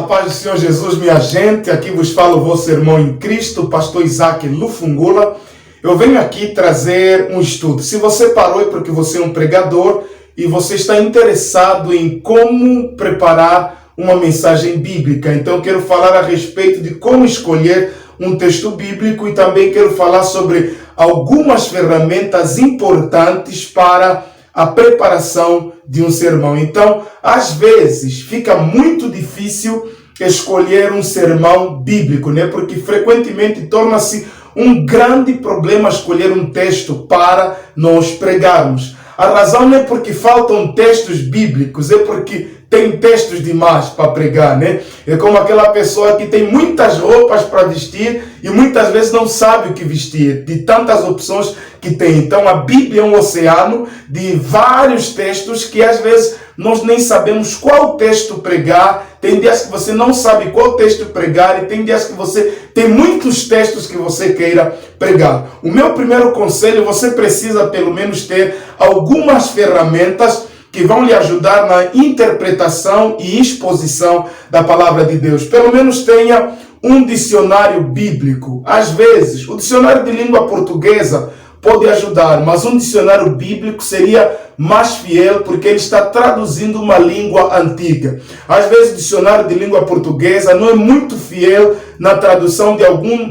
paz do Senhor Jesus, minha gente. Aqui vos falo o vosso irmão em Cristo, pastor Isaac Lufungula. Eu venho aqui trazer um estudo. Se você parou é porque você é um pregador e você está interessado em como preparar uma mensagem bíblica. Então eu quero falar a respeito de como escolher um texto bíblico e também quero falar sobre algumas ferramentas importantes para a preparação de um sermão. Então, às vezes, fica muito difícil escolher um sermão bíblico, né? Porque frequentemente torna-se um grande problema escolher um texto para nós pregarmos. A razão não é porque faltam textos bíblicos, é porque tem textos demais para pregar, né? É como aquela pessoa que tem muitas roupas para vestir e muitas vezes não sabe o que vestir, de tantas opções que tem. Então a Bíblia é um oceano de vários textos que às vezes nós nem sabemos qual texto pregar. Tem dias que você não sabe qual texto pregar e tem dias que você tem muitos textos que você queira pregar. O meu primeiro conselho, você precisa pelo menos ter algumas ferramentas que vão lhe ajudar na interpretação e exposição da palavra de Deus. Pelo menos tenha um dicionário bíblico. Às vezes, o dicionário de língua portuguesa pode ajudar, mas um dicionário bíblico seria mais fiel porque ele está traduzindo uma língua antiga. Às vezes, o dicionário de língua portuguesa não é muito fiel na tradução de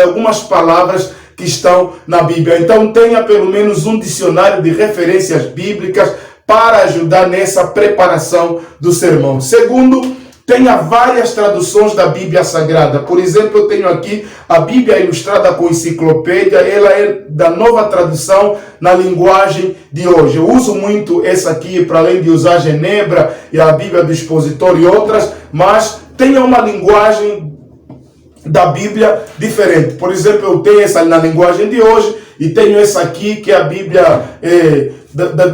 algumas palavras que estão na Bíblia. Então, tenha pelo menos um dicionário de referências bíblicas para ajudar nessa preparação do sermão. Segundo, tenha várias traduções da Bíblia Sagrada. Por exemplo, eu tenho aqui a Bíblia Ilustrada com Enciclopédia. Ela é da nova tradução na linguagem de hoje. Eu uso muito essa aqui, para além de usar a Genebra e a Bíblia do Expositor e outras, mas tenha uma linguagem da Bíblia diferente. Por exemplo, eu tenho essa na linguagem de hoje e tenho essa aqui que é a Bíblia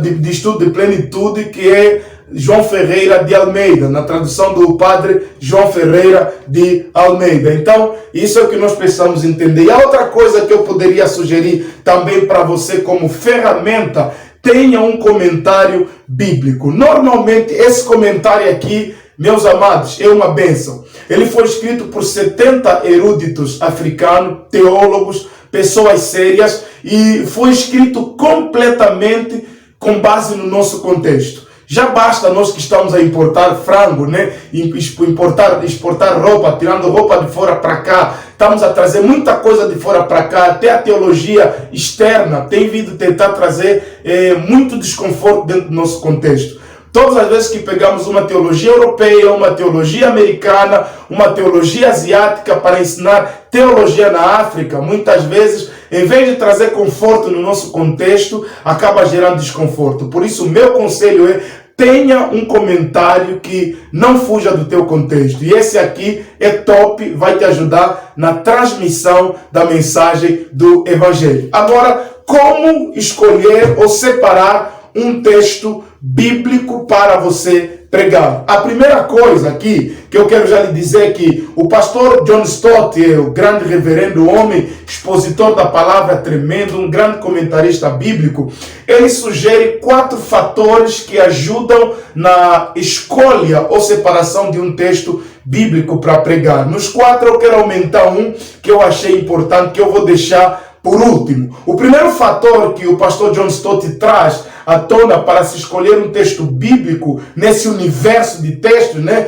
de estudo de plenitude, que é João Ferreira de Almeida, na tradução do padre João Ferreira de Almeida. Então, isso é o que nós precisamos entender. E a outra coisa que eu poderia sugerir também para você como ferramenta, tenha um comentário bíblico. Normalmente, esse comentário aqui, meus amados, é uma bênção. Ele foi escrito por 70 eruditos africanos, teólogos, pessoas sérias, e foi escrito completamente com base no nosso contexto. Já basta nós que estamos a importar frango, né? Exportar roupa, tirando roupa de fora para cá. Estamos a trazer muita coisa de fora para cá. Até a teologia externa tem vindo tentar trazer muito desconforto dentro do nosso contexto. Todas as vezes que pegamos uma teologia europeia, uma teologia americana, uma teologia asiática para ensinar teologia na África, muitas vezes, em vez de trazer conforto no nosso contexto, acaba gerando desconforto. Por isso, o meu conselho é: tenha um comentário que não fuja do teu contexto. E esse aqui é top, vai te ajudar na transmissão da mensagem do Evangelho. Agora, como escolher ou separar um texto bíblico para você pregar? A primeira coisa aqui que eu quero já lhe dizer é que o pastor John Stott, o grande reverendo homem, expositor da palavra, tremendo, um grande comentarista bíblico, ele sugere 4 fatores que ajudam na escolha ou separação de um texto bíblico para pregar. Nos 4 eu quero aumentar um que eu achei importante, que eu vou deixar por último. O primeiro fator que o pastor John Stott traz à tona para se escolher um texto bíblico nesse universo de textos, né?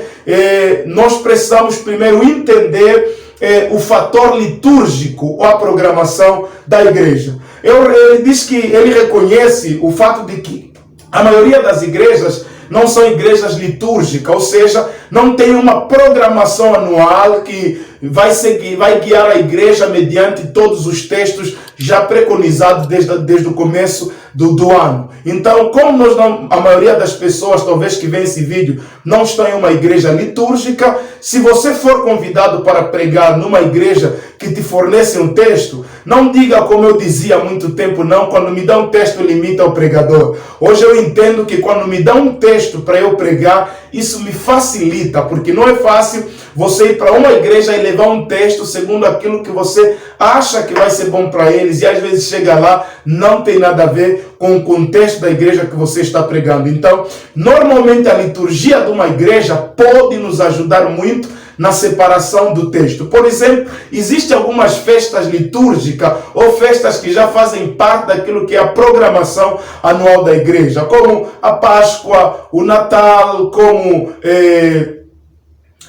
Nós precisamos primeiro entender o fator litúrgico ou a programação da igreja. Ele diz que ele reconhece o fato de que a maioria das igrejas não são igrejas litúrgicas, ou seja, não tem uma programação anual que vai guiar a igreja mediante todos os textos já preconizados desde o começo do ano. Então, como a maioria das pessoas, talvez que vê esse vídeo, não estão em uma igreja litúrgica, se você for convidado para pregar numa igreja que te fornece um texto, não diga como eu dizia há muito tempo, não, quando me dá um texto limita o pregador. Hoje eu entendo que quando me dá um texto para eu pregar, isso me facilita, porque não é fácil você ir para uma igreja e levar um texto segundo aquilo que você acha que vai ser bom para eles, e às vezes chega lá, não tem nada a ver com o contexto da igreja que você está pregando. Então, normalmente a liturgia de uma igreja pode nos ajudar muito na separação do texto. Por exemplo, existem algumas festas litúrgicas ou festas que já fazem parte daquilo que é a programação anual da igreja, como a Páscoa, o Natal, como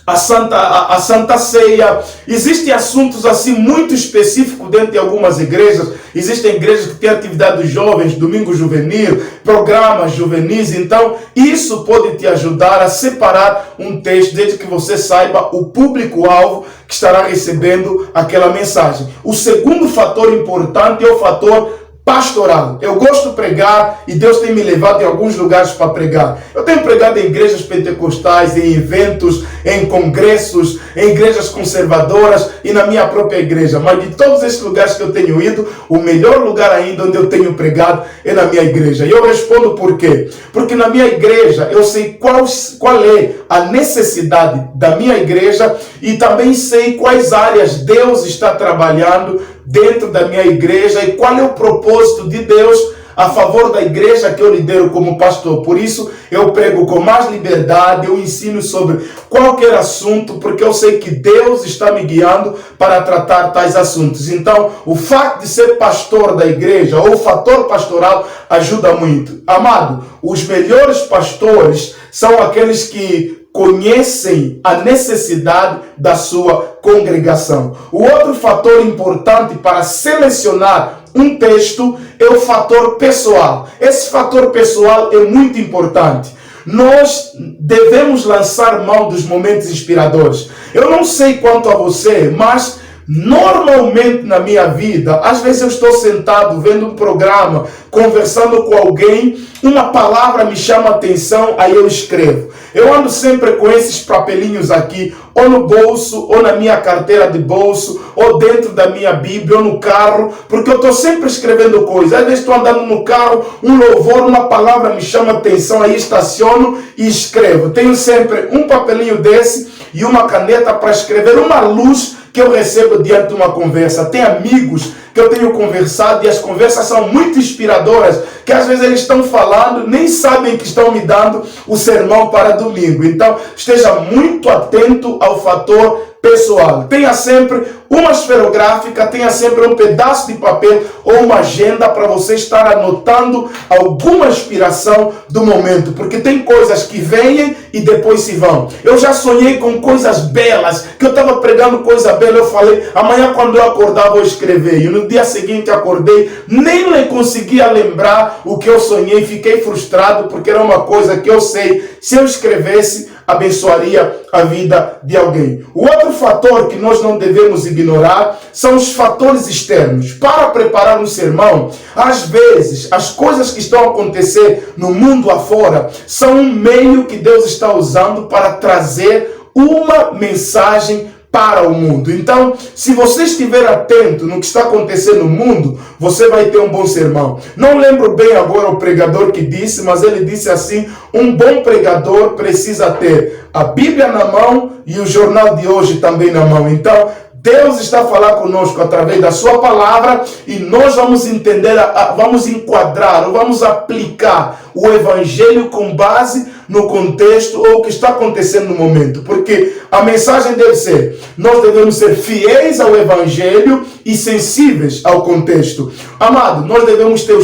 a Santa Ceia. Existem assuntos assim muito específicos dentro de algumas igrejas. Existem igrejas que têm atividade dos jovens, domingo juvenil, programas juvenis. Então, isso pode te ajudar a separar um texto, desde que você saiba o público-alvo que estará recebendo aquela mensagem. O segundo fator importante é o fator pastoral. Eu gosto de pregar e Deus tem me levado em alguns lugares para pregar. Eu tenho pregado em igrejas pentecostais, em eventos, em congressos, em igrejas conservadoras e na minha própria igreja. Mas de todos esses lugares que eu tenho ido, o melhor lugar ainda onde eu tenho pregado é na minha igreja. E eu respondo por quê? Porque na minha igreja eu sei qual é a necessidade da minha igreja e também sei quais áreas Deus está trabalhando dentro da minha igreja e qual é o propósito de Deus a favor da igreja que eu lidero como pastor. Por isso eu prego com mais liberdade, eu ensino sobre qualquer assunto, porque eu sei que Deus está me guiando para tratar tais assuntos. Então, o fato de ser pastor da igreja ou o fator pastoral ajuda muito. Amado, os melhores pastores são aqueles que conhecem a necessidade da sua congregação. O outro fator importante para selecionar um texto é o fator pessoal. Esse fator pessoal é muito importante. Nós devemos lançar mão dos momentos inspiradores. Eu não sei quanto a você, mas normalmente na minha vida, às vezes eu estou sentado vendo um programa, conversando com alguém, uma palavra me chama a atenção, aí eu escrevo. Eu ando sempre com esses papelinhos aqui, ou no bolso, ou na minha carteira de bolso, ou dentro da minha Bíblia, ou no carro, porque eu estou sempre escrevendo coisas. Às vezes estou andando no carro, um louvor, uma palavra me chama a atenção, aí estaciono e escrevo. Tenho sempre um papelinho desse e uma caneta para escrever, uma luz que eu recebo diante de uma conversa. Tem amigos que eu tenho conversado e as conversas são muito inspiradoras, que às vezes eles estão falando, nem sabem que estão me dando o sermão para domingo. Então, esteja muito atento ao fator pessoal. Tenha sempre uma esferográfica, tenha sempre um pedaço de papel ou uma agenda para você estar anotando alguma inspiração do momento, porque tem coisas que vêm e depois se vão. Eu já sonhei com coisas belas, que eu estava pregando coisa bela, eu falei, amanhã quando eu acordar vou escrever, e no dia seguinte acordei, nem conseguia lembrar o que eu sonhei, fiquei frustrado, porque era uma coisa que eu sei, se eu escrevesse, abençoaria a vida de alguém. O outro fator que nós não devemos ignorar são os fatores externos. Para preparar um sermão, às vezes, as coisas que estão a acontecer no mundo afora são um meio que Deus está usando para trazer uma mensagem para o mundo. Então, se você estiver atento no que está acontecendo no mundo, você vai ter um bom sermão. Não lembro bem agora o pregador que disse, mas ele disse assim, um bom pregador precisa ter a Bíblia na mão e o jornal de hoje também na mão. Então, Deus está a falar conosco através da sua palavra e nós vamos entender, vamos enquadrar, ou vamos aplicar o evangelho com base no contexto ou o que está acontecendo no momento. Porque a mensagem deve ser, nós devemos ser fiéis ao evangelho e sensíveis ao contexto. Amado, nós devemos ter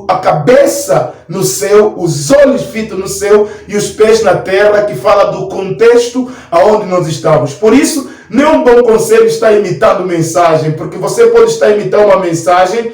a cabeça no céu, os olhos fitos no céu e os pés na terra, que fala do contexto aonde nós estamos. Por isso, nem um bom conselho está imitando mensagem, porque você pode estar imitando uma mensagem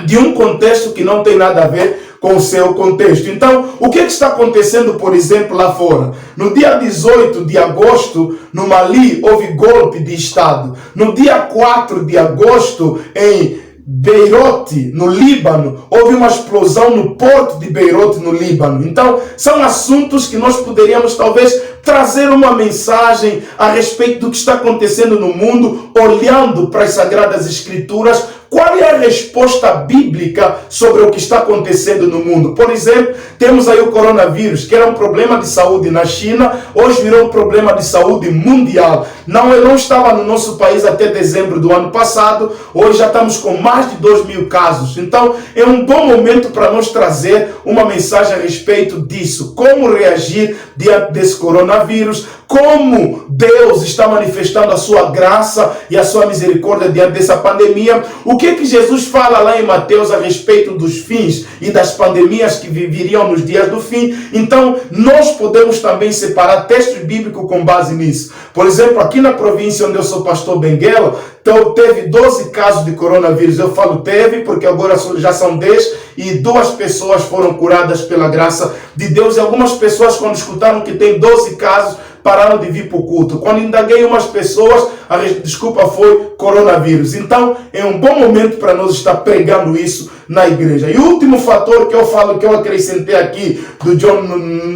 de um contexto que não tem nada a ver com o seu contexto. Então, o que está acontecendo, por exemplo, lá fora? No dia 18 de agosto, no Mali, houve golpe de Estado. No dia 4 de agosto, em Beirute, no Líbano, houve uma explosão no porto de Beirute, no Líbano. Então, são assuntos que nós poderíamos talvez trazer uma mensagem a respeito do que está acontecendo no mundo, olhando para as Sagradas Escrituras qual é a resposta bíblica sobre o que está acontecendo no mundo? Por exemplo, temos aí o coronavírus, que era um problema de saúde na China, hoje virou um problema de saúde mundial. Ele não estava no nosso país até dezembro do ano passado, hoje já estamos com mais de 2.000 casos. Então, é um bom momento para nós trazer uma mensagem a respeito disso. Como reagir diante desse coronavírus, como Deus está manifestando a sua graça e a sua misericórdia diante dessa pandemia. O que Jesus fala lá em Mateus a respeito dos fins e das pandemias que viriam nos dias do fim. Então, nós podemos também separar textos bíblicos com base nisso. Por exemplo, aqui na província onde eu sou pastor Benguela, então teve 12 casos de coronavírus. Eu falo teve, porque agora já são 10 e 2 pessoas foram curadas pela graça de Deus. E algumas pessoas, quando escutaram que tem 12 casos, pararam de vir para o culto. Quando indaguei umas pessoas, a desculpa foi coronavírus. Então, é um bom momento para nós estar pregando isso na igreja. E o último fator que eu acrescentei aqui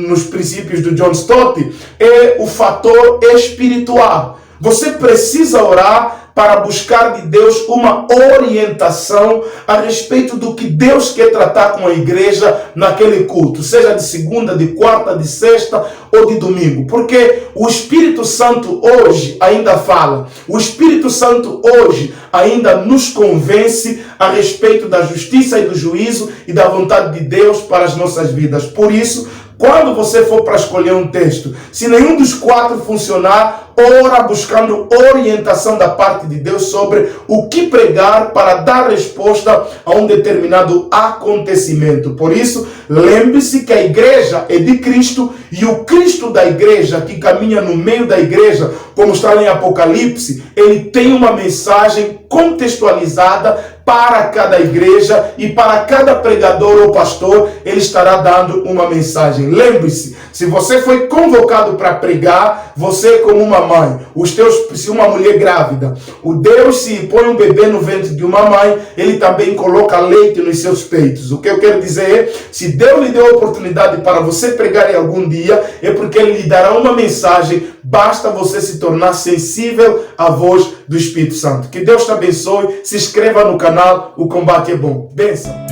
nos princípios do John Stott é o fator espiritual. Você precisa orar para buscar de Deus uma orientação a respeito do que Deus quer tratar com a igreja naquele culto, seja de segunda, de quarta, de sexta ou de domingo. Porque o Espírito Santo hoje ainda fala, o Espírito Santo hoje ainda nos convence a respeito da justiça e do juízo e da vontade de Deus para as nossas vidas. Por isso, quando você for para escolher um texto, se nenhum dos 4 funcionar, ora buscando orientação da parte de Deus sobre o que pregar para dar resposta a um determinado acontecimento. Por isso, lembre-se que a igreja é de Cristo e o Cristo da igreja, que caminha no meio da igreja, como está em Apocalipse, ele tem uma mensagem contextualizada para cada igreja e para cada pregador ou pastor, ele estará dando uma mensagem. Lembre-se, se você foi convocado para pregar, você como uma mãe, se uma mulher grávida, o Deus se põe um bebê no ventre de uma mãe, ele também coloca leite nos seus peitos. O que eu quero dizer é, se Deus lhe deu a oportunidade para você pregar em algum dia, é porque ele lhe dará uma mensagem, basta você se tornar sensível à voz do Espírito Santo. Que Deus te abençoe, se inscreva no canal, o combate é bom. Bênção!